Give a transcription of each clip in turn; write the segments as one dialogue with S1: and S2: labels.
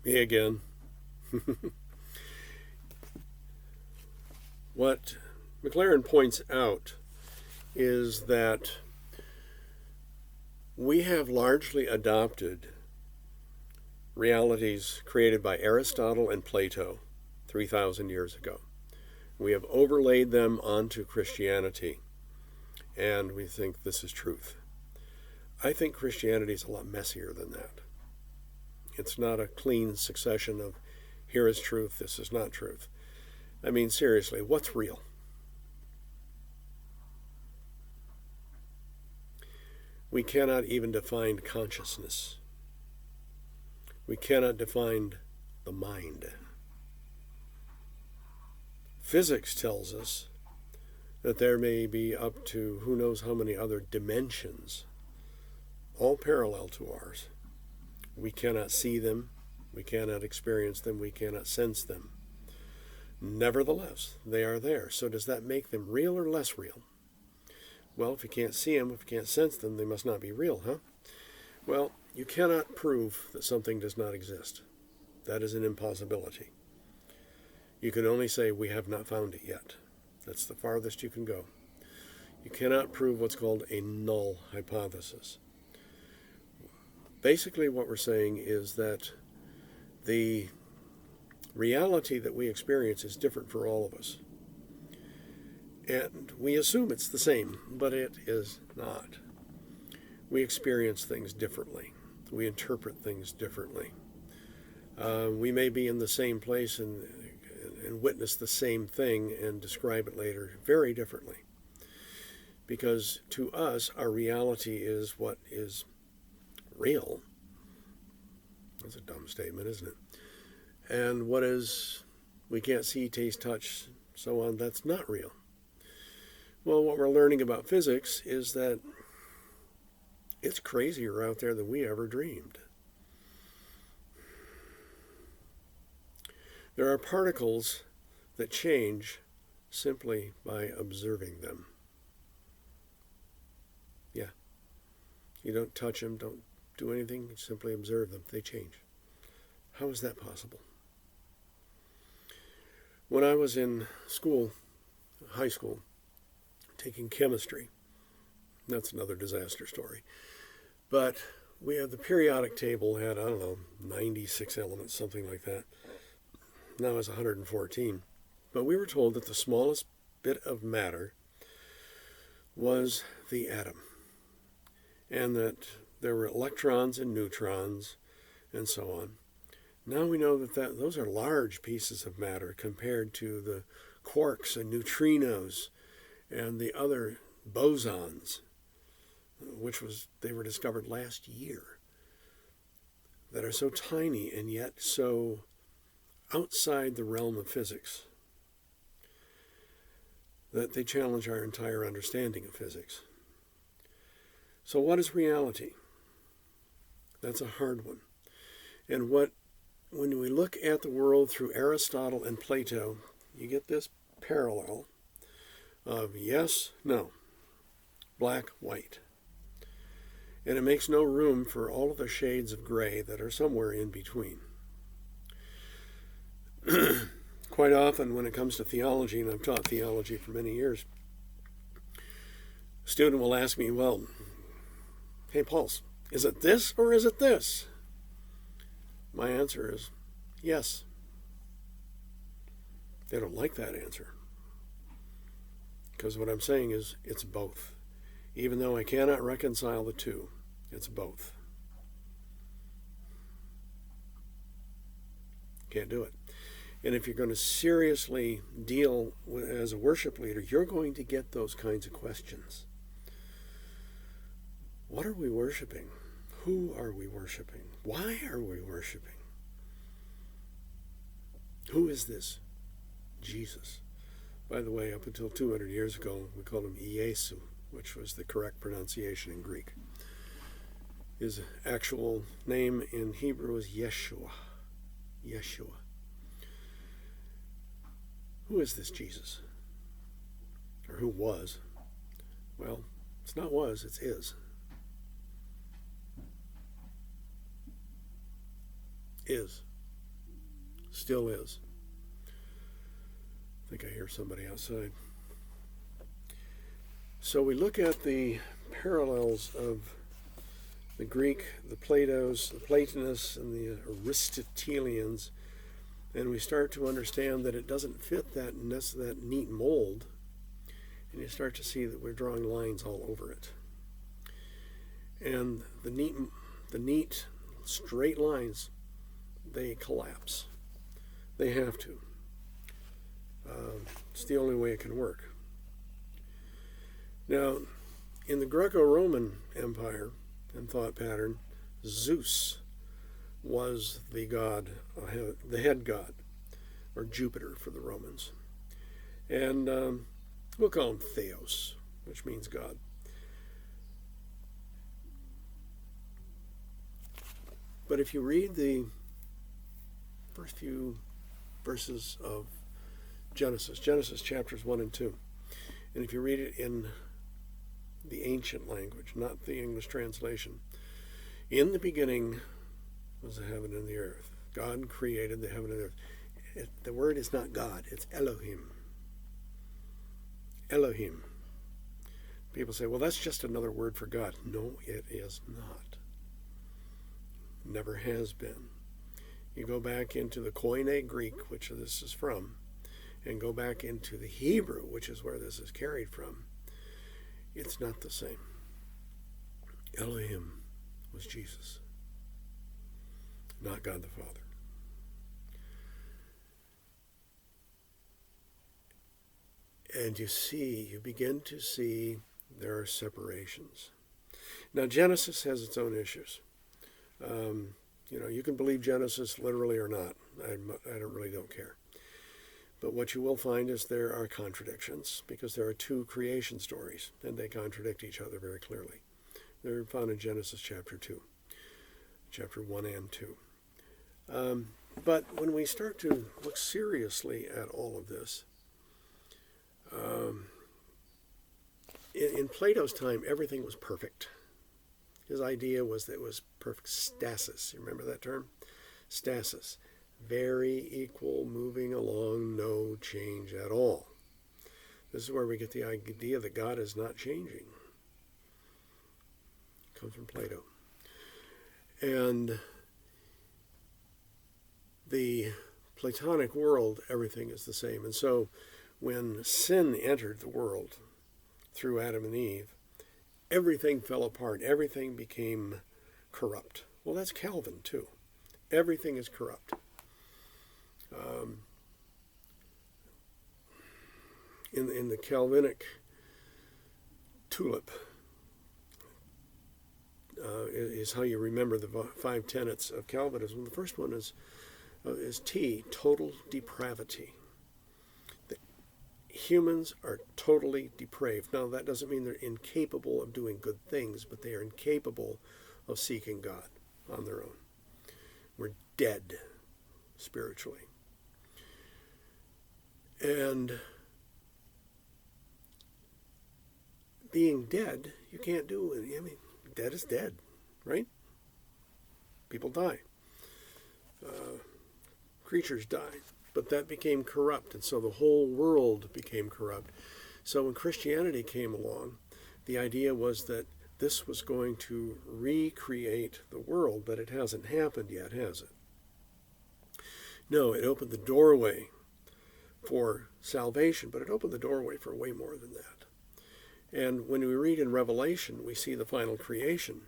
S1: Me again. What McLaren points out is that we have largely adopted realities created by Aristotle and Plato 3,000 years ago. We have overlaid them onto Christianity, and we think this is truth. I think Christianity is a lot messier than that. It's not a clean succession of here is truth, this is not truth. I mean, seriously, what's real? We cannot even define consciousness. We cannot define the mind. Physics tells us that there may be up to who knows how many other dimensions, all parallel to ours. We cannot see them, we cannot experience them, we cannot sense them. Nevertheless, they are there. So does that make them real or less real? Well, if you can't see them, if you can't sense them, they must not be real, huh? Well, you cannot prove that something does not exist. That is an impossibility. You can only say we have not found it yet. That's the farthest you can go. You cannot prove what's called a null hypothesis. Basically what we're saying is that the reality that we experience is different for all of us. And we assume it's the same, but it is not. We experience things differently. We interpret things differently. We may be in the same place and witness the same thing and describe it later very differently. Because to us, our reality is what is real. That's a dumb statement, isn't it? And what is we can't see, taste, touch, so on, that's not real. Well, what we're learning about physics is that it's crazier out there than we ever dreamed. There are particles that change simply by observing them. Yeah. You don't touch them, don't do anything, you simply observe them. They change. How is that possible? When I was in school, high school, taking chemistry, that's another disaster story, but we had the periodic table had, 96 elements, something like that. Now it's 114. But we were told that the smallest bit of matter was the atom, and that there were electrons and neutrons and so on. Now we know that those are large pieces of matter compared to the quarks and neutrinos and the other bosons, they were discovered last year, that are so tiny and yet so outside the realm of physics that they challenge our entire understanding of physics. So what is reality? That's a hard one. And when we look at the world through Aristotle and Plato, you get this parallel of yes, no, black, white. And it makes no room for all of the shades of gray that are somewhere in between. Quite often when it comes to theology, and I've taught theology for many years, a student will ask me, well, hey, Pulse, is it this or is it this? My answer is yes. They don't like that answer. Because what I'm saying is it's both. Even though I cannot reconcile the two, it's both. Can't do it. And if you're going to seriously deal with, as a worship leader, you're going to get those kinds of questions. What are we worshiping? Who are we worshiping? Why are we worshiping? Who is this Jesus? By the way, up until 200 years ago, we called him Iesu, which was the correct pronunciation in Greek. His actual name in Hebrew is Yeshua. Yeshua. Who is this Jesus? Or who was? Well, it's not was, it's is. Is. Still is. I think I hear somebody outside. So we look at the parallels of the Greek, the Platonists, and the Aristotelians, and we start to understand that it doesn't fit that neat mold, and you start to see that we're drawing lines all over it. And the neat straight lines, they collapse. They have to. It's the only way it can work. Now, in the Greco-Roman Empire and thought pattern, Zeus was the god, the head god, or Jupiter for the Romans. And we'll call him Theos, which means God. But if you read the first few verses of Genesis chapters 1 and 2, and if you read it in the ancient language, not the English translation, in the beginning was the heaven and the earth. God created the heaven and the earth. The word is not God, it's Elohim. Elohim. People say, well, that's just another word for God. No, it is not. Never has been. You go back into the Koine Greek, which this is from, and go back into the Hebrew, which is where this is carried from, it's not the same. Elohim was Jesus, not God the Father. And you begin to see there are separations. Now, Genesis has its own issues. You can believe Genesis literally or not. I really don't care. But what you will find is there are contradictions, because there are two creation stories, and they contradict each other very clearly. They're found in Genesis chapter 2, chapter 1 and 2. But when we start to look seriously at all of this, in Plato's time, everything was perfect. His idea was that it was perfect stasis. You remember that term? Stasis. Very equal, moving along, no change at all. This is where we get the idea that God is not changing. It comes from Plato. And the Platonic world, everything is the same. And so when sin entered the world through Adam and Eve, everything fell apart. Everything became corrupt. Well, that's Calvin, too. Everything is corrupt. In the Calvinic tulip is how you remember the 5 tenets of Calvinism. The first one is T, total depravity. Humans are totally depraved. Now, that doesn't mean they're incapable of doing good things, but they are incapable of seeking God on their own. We're dead spiritually. And being dead, you can't do it. I mean, dead is dead, right? People die. Creatures die. But that became corrupt, and so the whole world became corrupt. So when Christianity came along, the idea was that this was going to recreate the world, but it hasn't happened yet, has it? No, it opened the doorway for salvation, but it opened the doorway for way more than that. And when we read in Revelation, we see the final creation.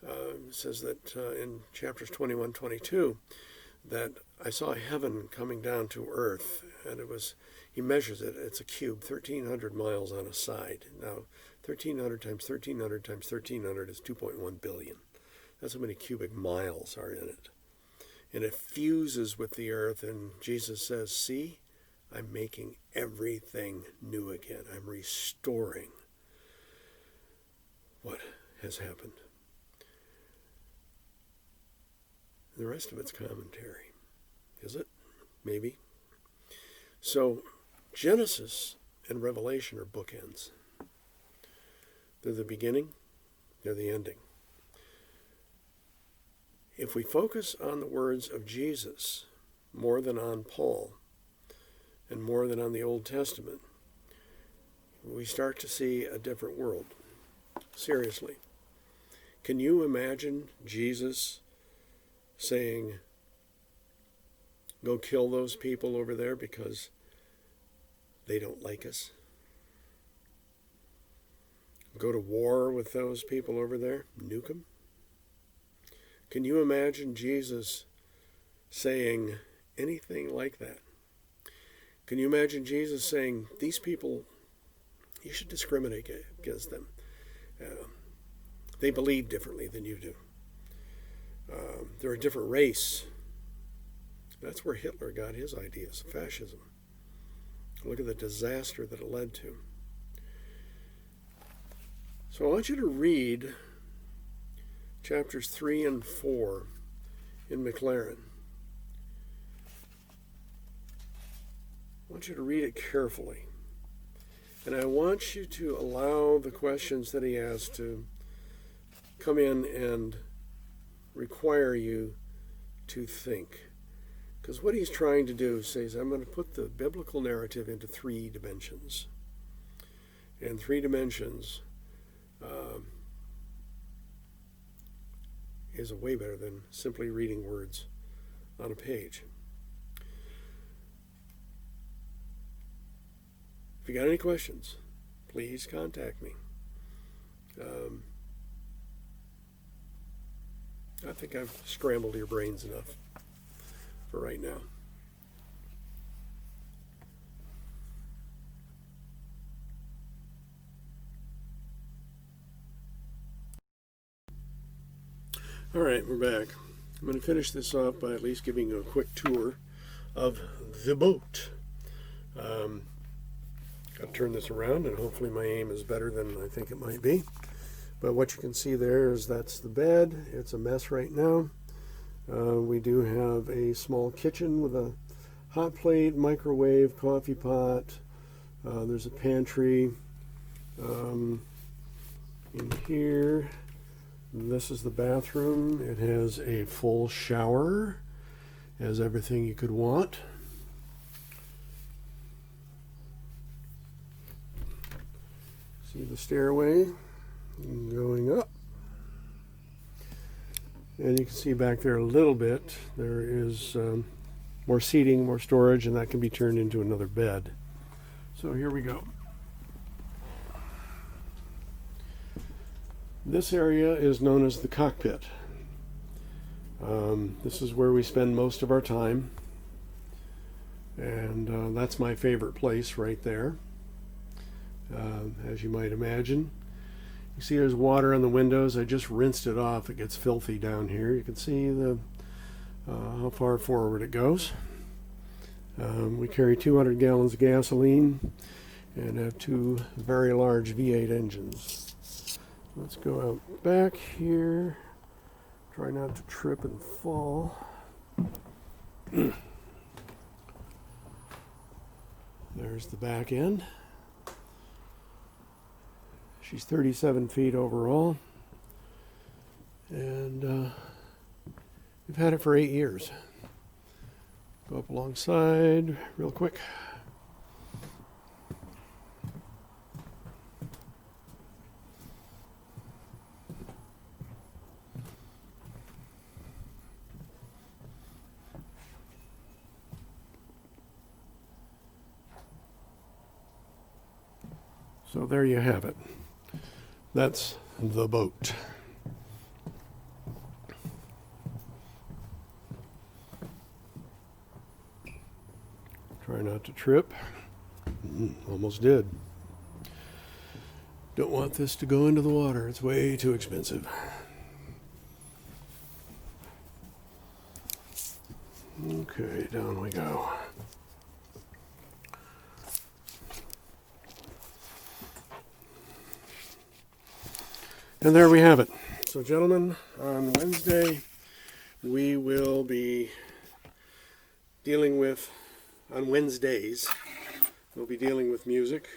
S1: It says that in chapters 21, 22, that I saw heaven coming down to earth, and he measures it, it's a cube, 1,300 miles on a side. Now, 1,300 times 1,300 times 1,300 is 2.1 billion. That's how many cubic miles are in it. And it fuses with the earth, and Jesus says, see, I'm making everything new again. I'm restoring what has happened. The rest of it's commentary. Is it? Maybe. So, Genesis and Revelation are bookends. They're the beginning, they're the ending. If we focus on the words of Jesus more than on Paul, and more than on the Old Testament, we start to see a different world. Seriously. Can you imagine Jesus saying, go kill those people over there because they don't like us? Go to war with those people over there? Nuke them? Can you imagine Jesus saying anything like that? Can you imagine Jesus saying, these people, you should discriminate against them. They believe differently than you do. They're a different race. That's where Hitler got his ideas, fascism. Look at the disaster that it led to. So I want you to read chapters 3 and 4 in McLaren. I want you to read it carefully. And I want you to allow the questions that he has to come in and require you to think. Because what he's trying to do is says, I'm going to put the biblical narrative into 3 dimensions. And 3 dimensions is way better than simply reading words on a page. If you got any questions, please contact me. I think I've scrambled your brains enough for right now. All right, we're back. I'm going to finish this off by at least giving you a quick tour of the boat. I'll turn this around, and hopefully my aim is better than I think it might be. But what you can see there is that's the bed. It's a mess right now. We do have a small kitchen with a hot plate, microwave, coffee pot. There's a pantry in here. This is the bathroom. It has a full shower. It has everything you could want. See the stairway going up. And you can see back there a little bit. There is more seating, more storage, and that can be turned into another bed. So here we go. This area is known as the cockpit. This is where we spend most of our time. And that's my favorite place right there. As you might imagine. You see there's water on the windows. I just rinsed it off. It gets filthy down here. You can see how far forward it goes. We carry 200 gallons of gasoline and have 2 very large V8 engines. Let's go out back here. Try not to trip and fall. There's the back end. She's 37 feet overall. And we've had it for 8 years. Go up alongside real quick. So there you have it. That's the boat. Try not to trip. Almost did. Don't want this to go into the water. It's way too expensive. Okay, down we go. And there we have it. So, gentlemen, on Wednesday, we will be dealing with, on Wednesdays, we'll be dealing with music.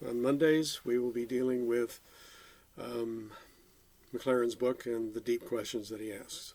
S1: On Mondays, we will be dealing with McLaren's book and the deep questions that he asks.